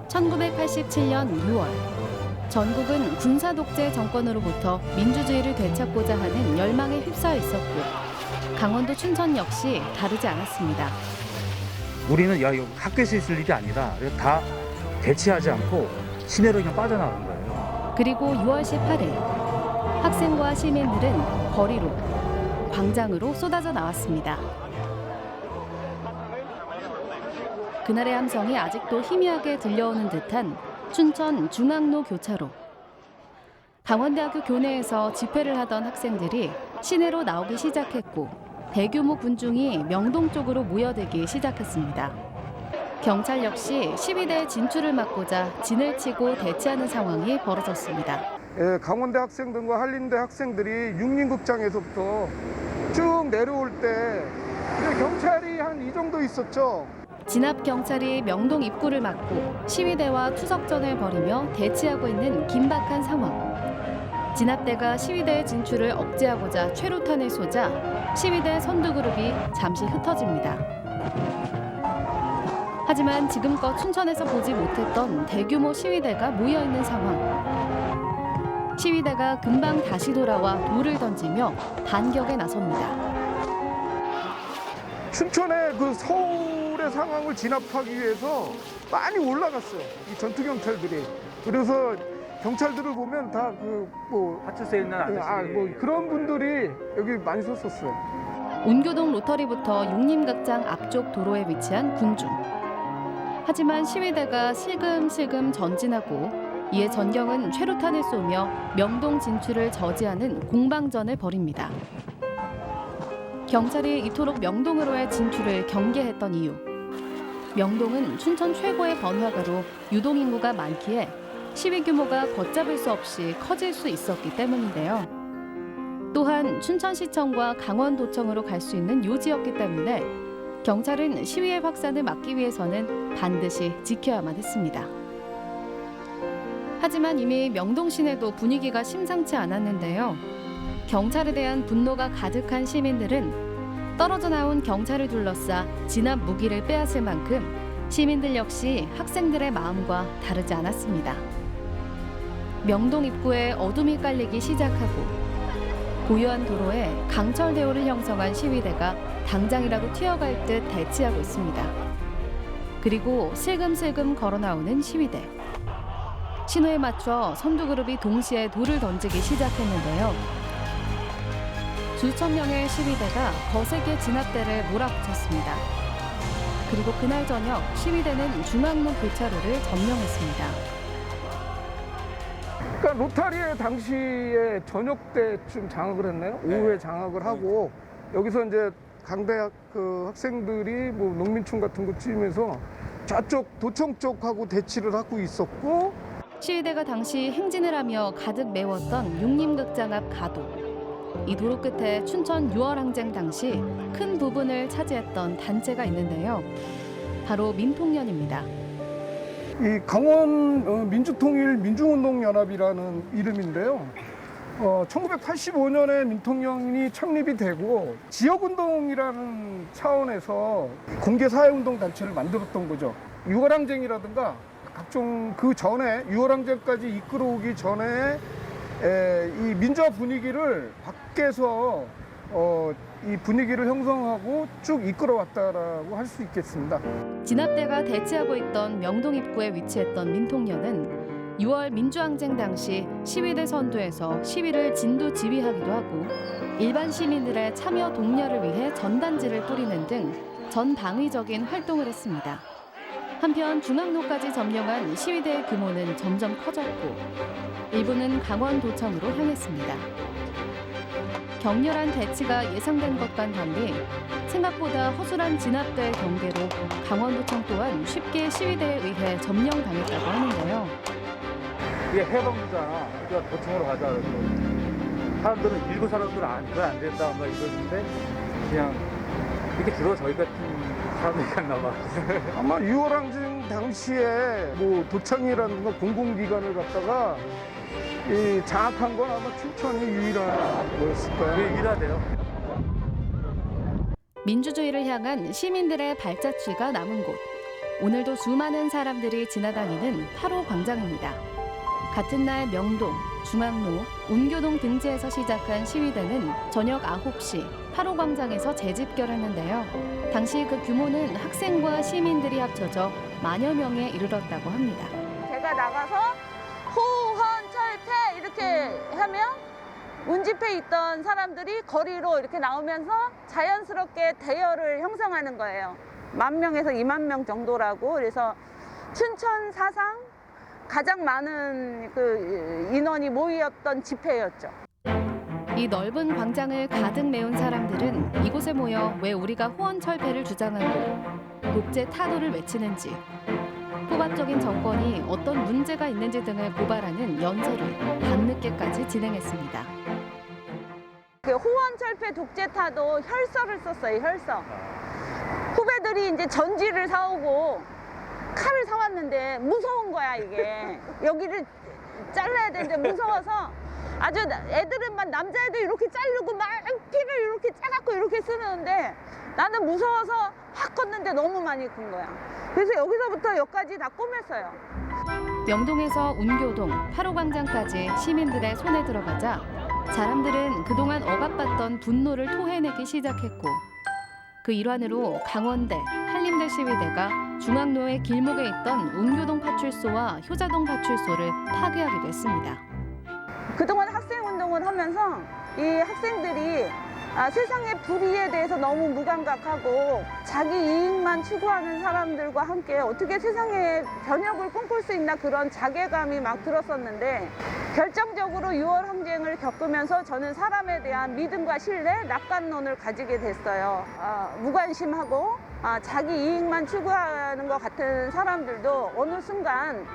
1987년 6월 전국은 군사 독재 정권으로부터 민주주의를 되찾고자 하는 열망에 휩싸여 있었고 강원도 춘천 역시 다르지 않았습니다. 우리는 야 이거 학교에서 있을 일이 아니다. 그래서 다 대치하지 않고 시내로 그냥 빠져나간 거예요. 그리고 6월 18일 학생과 시민들은 거리로, 광장으로 쏟아져 나왔습니다. 그날의 함성이 아직도 희미하게 들려오는 듯한 춘천 중앙로 교차로. 강원대학교 교내에서 집회를 하던 학생들이 시내로 나오기 시작했고 대규모 군중이 명동 쪽으로 모여들기 시작했습니다. 경찰 역시 시위대 진출을 막고자 진을 치고 대치하는 상황이 벌어졌습니다. 예, 강원대 학생들과 한림대 학생들이 육림극장에서부터 쭉 내려올 때 경찰이 한 이 정도 있었죠. 진압 경찰이 명동 입구를 막고 시위대와 투석전을 벌이며 대치하고 있는 긴박한 상황. 진압대가 시위대의 진출을 억제하고자 최루탄을 쏘자 시위대 선두그룹이 잠시 흩어집니다. 하지만 지금껏 춘천에서 보지 못했던 대규모 시위대가 모여있는 상황. 시위대가 금방 다시 돌아와 돌을 던지며 반격에 나섭니다. 춘천의 그 서울의 상황을 진압하기 위해서 많이 올라갔어요. 이 전투 경찰들이. 그래서 경찰들을 보면 다 파출소에 있는 아저씨. 그런 분들이 여기 많이 섰었어요. 운교동 로터리부터 육림극장 앞쪽 도로에 위치한 군중. 하지만 시위대가 슬금슬금 전진하고 이에 전경은 최루탄을 쏘며 명동 진출을 저지하는 공방전을 벌입니다. 경찰이 이토록 명동으로의 진출을 경계했던 이유. 명동은 춘천 최고의 번화가로 유동인구가 많기에 시위 규모가 걷잡을 수 없이 커질 수 있었기 때문인데요. 또한 춘천시청과 강원도청으로 갈 수 있는 요지였기 때문에 경찰은 시위의 확산을 막기 위해서는 반드시 지켜야만 했습니다. 하지만 이미 명동 시내도 분위기가 심상치 않았는데요. 경찰에 대한 분노가 가득한 시민들은 떨어져 나온 경찰을 둘러싸 진압 무기를 빼앗을 만큼 시민들 역시 학생들의 마음과 다르지 않았습니다. 명동 입구에 어둠이 깔리기 시작하고 고요한 도로에 강철 대오를 형성한 시위대가 당장이라도 튀어갈 듯 대치하고 있습니다. 그리고 슬금슬금 걸어 나오는 시위대. 신호에 맞춰 선두그룹이 동시에 돌을 던지기 시작했는데요. 수천 명의 시위대가 거세게 진압대를 몰아붙였습니다. 그리고 그날 저녁 시위대는 중앙로 교차로를 점령했습니다. 그러니까 로타리에 당시에 저녁 때쯤 장악을 했나요? 오후에 장악을 하고 여기서 이제 강대학 그 학생들이 농민촌 같은 거 찌면서 저쪽 도청 쪽하고 대치를 하고 있었고 시위대가 당시 행진을 하며 가득 메웠던 육림극장 앞 가도. 이 도로 끝에 춘천 6월 항쟁 당시 큰 부분을 차지했던 단체가 있는데요. 바로 민통연입니다. 이 강원 민주통일 민중운동연합이라는 이름인데요. 1985년에 민통연이 창립이 되고 지역운동이라는 차원에서 공개사회운동 단체를 만들었던 거죠. 6월 항쟁이라든가 각종 그 전에 6월 항쟁까지 이끌어오기 전에 이 민주화 분위기를 밖에서 이 분위기를 형성하고 쭉 이끌어왔다라고 할 수 있겠습니다. 진압대가 대치하고 있던 명동 입구에 위치했던 민통연은 6월 민주항쟁 당시 시위대 선두에서 시위를 진두 지휘하기도 하고 일반 시민들의 참여 독려를 위해 전단지를 뿌리는 등 전방위적인 활동을 했습니다. 한편 중앙로까지 점령한 시위대의 규모는 점점 커졌고 일부는 강원도청으로 향했습니다. 격렬한 대치가 예상된 것과는 달리 생각보다 허술한 진압대의 경계로 강원도청 또한 쉽게 시위대에 의해 점령당했다고 하는데요. 이게 해방부잖아. 그러니까 도청으로 가자. 그래서 사람들은 일부 사람들은 그건 안 된다 막 이러는데 그냥 이렇게 들어 저희 같은 사람들이 갔나 봐. 아마 6월 항쟁 당시에 도청이라든가 공공기관을 갖다가 장악한 건 아마 춘천이 유일한 거였을 거예요. 왜 일하대요? 민주주의를 향한 시민들의 발자취가 남은 곳. 오늘도 수많은 사람들이 지나다니는 8호 광장입니다. 같은 날 명동, 중앙로, 운교동 등지에서 시작한 시위대는 저녁 9시 8호 광장에서 재집결했는데요. 당시 그 규모는 학생과 시민들이 합쳐져 만여 명에 이르렀다고 합니다. 제가 나가서 후헌철폐 이렇게 하면 운집해 있던 사람들이 거리로 이렇게 나오면서 자연스럽게 대열을 형성하는 거예요. 10,000명에서 20,000명 정도라고. 그래서 춘천 사상 가장 많은 그 인원이 모였던 집회였죠. 이 넓은 광장을 가득 메운 사람들은 이곳에 모여 왜 우리가 후원철폐를 주장하고 독재 타도를 외치는지, 포괄적인 정권이 어떤 문제가 있는지 등을 고발하는 연설을 밤늦게까지 진행했습니다. 그 후원철폐 독재 타도 혈서를 썼어요. 혈서. 후배들이 이제 전지를 사오고 칼을 사왔는데 무서운 거야 이게. 여기를 잘라야 되는데 무서워서 아주 애들은 막 남자애들 이렇게 자르고 막 피를 이렇게 짜갖고 이렇게 쓰는데 나는 무서워서 확 껐는데 너무 많이 큰 거야. 그래서 여기서부터 여기까지 다 꼬맸어요. 명동에서 운교동, 8호 광장까지 시민들의 손에 들어가자 사람들은 그동안 억압받던 분노를 토해내기 시작했고, 그 일환으로 강원대, 한림대 시위대가 중앙로의 길목에 있던 운교동 파출소와 효자동 파출소를 파괴하기도 했습니다. 그동안 학생운동을 하면서 이 학생들이 세상의 불의에 대해서 너무 무감각하고 자기 이익만 추구하는 사람들과 함께 어떻게 세상에 변혁을 꿈꿀 수 있나 그런 자괴감이 막 들었었는데, 결정적으로 6월 항쟁을 겪으면서 저는 사람에 대한 믿음과 신뢰, 낙관론을 가지게 됐어요. 무관심하고 자기 이익만 추구하는 것 같은 사람들도 어느 순간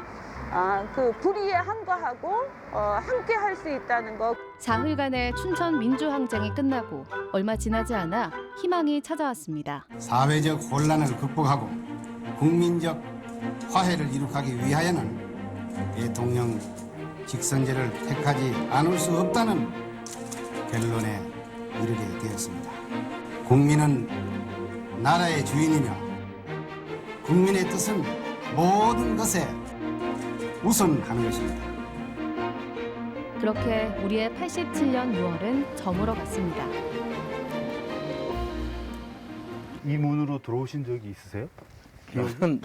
그 불의에 항거하고 함께 할 수 있다는 것. 사흘간의 춘천 민주항쟁이 끝나고 얼마 지나지 않아 희망이 찾아왔습니다. 사회적 혼란을 극복하고 국민적 화해를 이룩하기 위하여는 대통령 직선제를 택하지 않을 수 없다는 결론에 이르게 되었습니다. 국민은 나라의 주인이며 국민의 뜻은 모든 것에 우선하는 것입니다. 그렇게 우리의 87년 6월은 저물어 갔습니다. 이 문으로 들어오신 적이 있으세요? 저는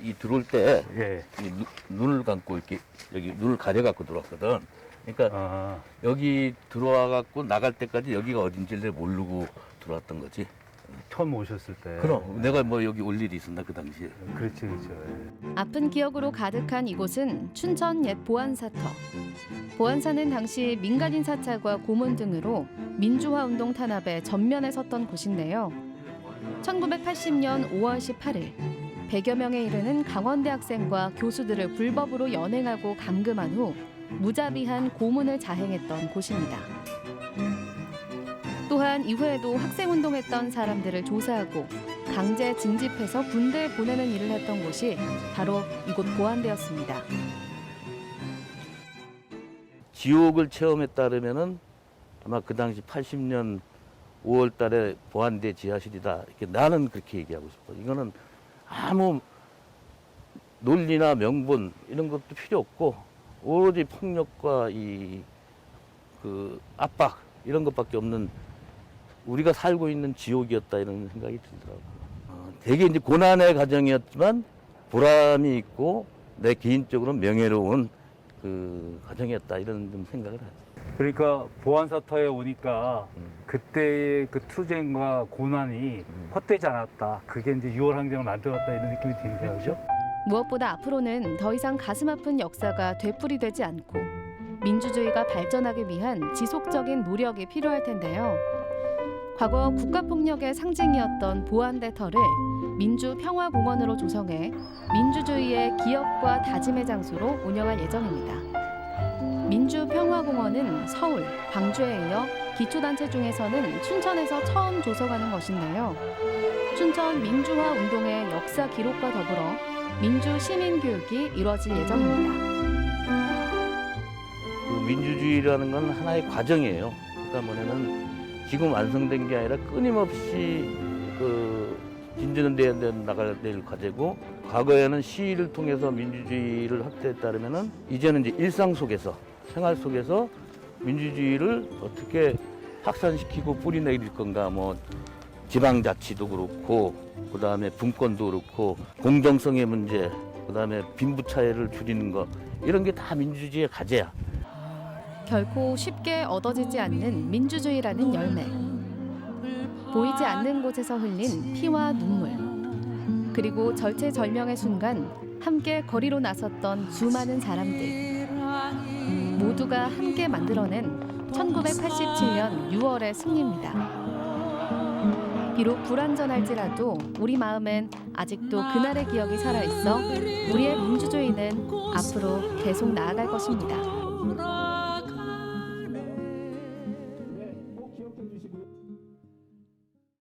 이 들어올 때 예. 눈을 감고 이렇게 여기 눈을 가려갖고 들어왔거든. 그러니까 여기 들어와갖고 나갈 때까지 여기가 어딘지를 모르고 들어왔던 거지. 처음 오셨을 때. 그럼 내가 뭐 여기 올 일이 있었나 그 당시에. 그렇지. 예. 아픈 기억으로 가득한 이곳은 춘천 옛 보안사터. 보안사는 당시 민간인 사찰과 고문 등으로 민주화 운동 탄압에 전면에 섰던 곳인데요. 1980년 5월 18일 100여 명에 이르는 강원대 학생과 교수들을 불법으로 연행하고 감금한 후 무자비한 고문을 자행했던 곳입니다. 또한 이후에도 학생운동했던 사람들을 조사하고 강제 징집해서 군대에 보내는 일을 했던 곳이 바로 이곳 보안대였습니다. 지옥을 체험했다 그러면은 아마 그 당시 80년 5월 달에 보안대 지하실이다. 이렇게 나는 그렇게 얘기하고 싶어. 이거는 아무 논리나 명분 이런 것도 필요 없고 오로지 폭력과 그 압박 이런 것밖에 없는 우리가 살고 있는 지옥이었다 이런 생각이 들더라고요. 되게 이제 고난의 과정이었지만 보람이 있고 내 개인적으로 명예로운 그 과정이었다 이런 좀 생각을 하죠. 그러니까 보안사터에 오니까 그때의 그 투쟁과 고난이 헛되지 않았다. 그게 이제 6월 항쟁을 만들었다 이런 느낌이 드는데요, 그죠? 무엇보다 앞으로는 더 이상 가슴 아픈 역사가 되풀이되지 않고 민주주의가 발전하기 위한 지속적인 노력이 필요할 텐데요. 과거 국가폭력의 상징이었던 보안대터를 민주평화공원으로 조성해 민주주의의 기억과 다짐의 장소로 운영할 예정입니다. 민주평화공원은 서울, 광주에 이어 기초단체 중에서는 춘천에서 처음 조성하는 것인데요. 춘천 민주화 운동의 역사 기록과 더불어 민주 시민 교육이 이루어질 예정입니다. 그 민주주의라는 건 하나의 과정이에요. 그러니까 뭐냐면 지금 완성된 게 아니라 끊임없이 그 진전은 돼야 나갈 과제고, 과거에는 시위를 통해서 민주주의를 확대했다면은 이제는 이제 일상 속에서, 생활 속에서 민주주의를 어떻게 확산시키고 뿌리내릴 건가. 뭐 지방자치도 그렇고, 그다음에 분권도 그렇고, 공정성의 문제, 그다음에 빈부 차이를 줄이는 것, 이런 게 다 민주주의의 과제야. 결코 쉽게 얻어지지 않는 민주주의라는 열매. 보이지 않는 곳에서 흘린 피와 눈물. 그리고 절체절명의 순간 함께 거리로 나섰던 수많은 사람들. 모두가 함께 만들어낸 1987년 6월의 승리입니다. 비록 불완전할지라도 우리 마음엔 아직도 그날의 기억이 살아있어 우리의 민주주의는 앞으로 계속 나아갈 것입니다.